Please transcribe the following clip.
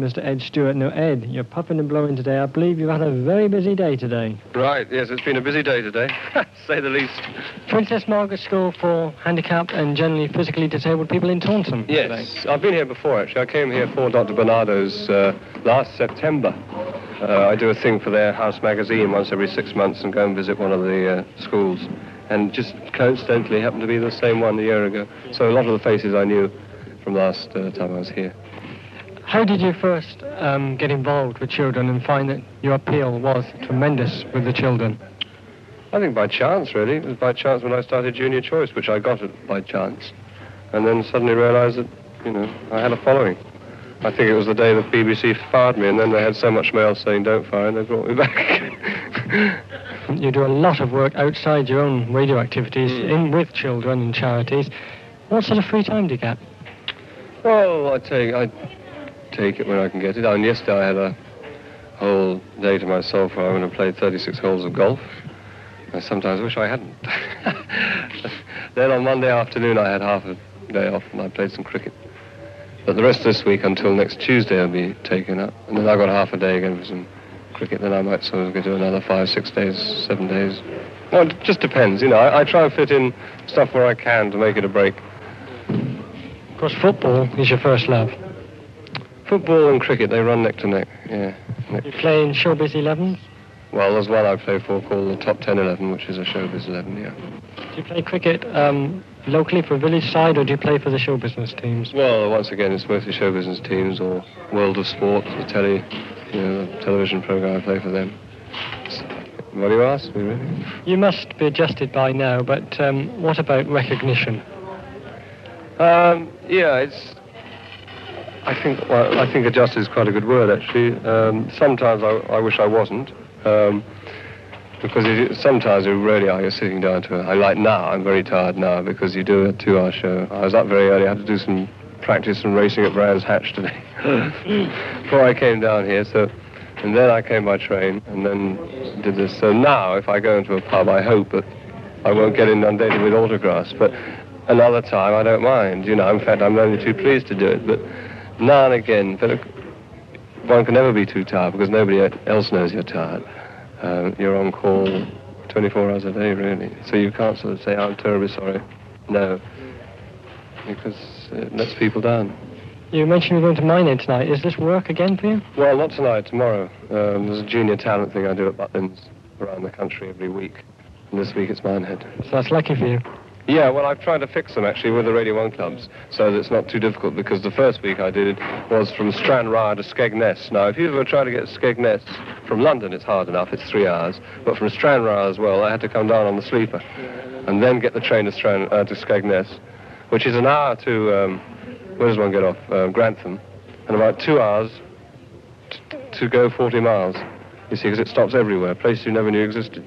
Mr. Ed Stewart. Now, Ed, you're puffing and blowing today. I believe you've had a very busy day today. Right, yes, it's been a busy day today, to say the least. Princess Margaret School for handicapped and generally physically disabled people in Taunton. Yes, today. I've been here before, actually. I came here for Dr. Bernardo's last September. I do a thing for their house magazine once every 6 months and go and visit one of the schools. And just coincidentally happened to be the same one a year ago. So a lot of the faces I knew from last time I was here. How did you first get involved with children and find that your appeal was tremendous with the children? I think by chance, really. It was by chance when I started Junior Choice, which I got it by chance. And then suddenly realised that, I had a following. I think it was the day the BBC fired me, and then they had so much mail saying don't fire, and they brought me back. You do a lot of work outside your own radio activities, in with children and charities. What sort of free time do you get? Well, I take it when I can get it. And yesterday I had a whole day to myself where I went and played 36 holes of golf. I sometimes wish I hadn't. Then on Monday afternoon I had half a day off and I played some cricket. But the rest of this week until next Tuesday I'll be taken up. And then I've got half a day again for some cricket. Then I might sort of do another 5, 6 days, 7 days. Well, it just depends, I try and fit in stuff where I can to make it a break. Of course, football is your first love. Football and cricket, they run neck to neck, yeah. You play in Showbiz 11s? Well, there's one I play for called the Top 10 11, which is a Showbiz 11, yeah. Do you play cricket locally for village side, or do you play for the show business teams? Well, once again, it's mostly show business teams or World of Sport, the television program, I play for them. What do you ask me, really? You must be adjusted by now, but what about recognition? Yeah, I think adjusted is quite a good word, actually. Sometimes I wish I wasn't, because sometimes you really are. You're sitting down to it. I'm very tired now because you do a 2-hour show. I was up very early. I had to do some practice and racing at Brands Hatch today before I came down here. And then I came by train and then did this. So now, if I go into a pub, I hope that I won't get inundated with autographs. But another time, I don't mind. In fact, I'm only too pleased to do it. But now and again, one can never be too tired because nobody else knows you're tired. You're on call 24 hours a day, really. So you can't sort of say, I'm terribly sorry. No, because it lets people down. You mentioned you're going to Minehead tonight. Is this work again for you? Well, not tonight, tomorrow. There's a junior talent thing I do at Butlins around the country every week. And this week it's Minehead. So that's lucky for you. Yeah, well, I've tried to fix them, actually, with the Radio 1 clubs, so that it's not too difficult, because the first week I did was from Stranraer to Skegness. Now, if you ever try to get Skegness from London, it's hard enough, it's 3 hours, but from Stranraer as well, I had to come down on the sleeper, and then get the train to Skegness, which is an hour to, where does one get off? Grantham, and about 2 hours to go 40 miles, you see, because it stops everywhere, places you never knew existed.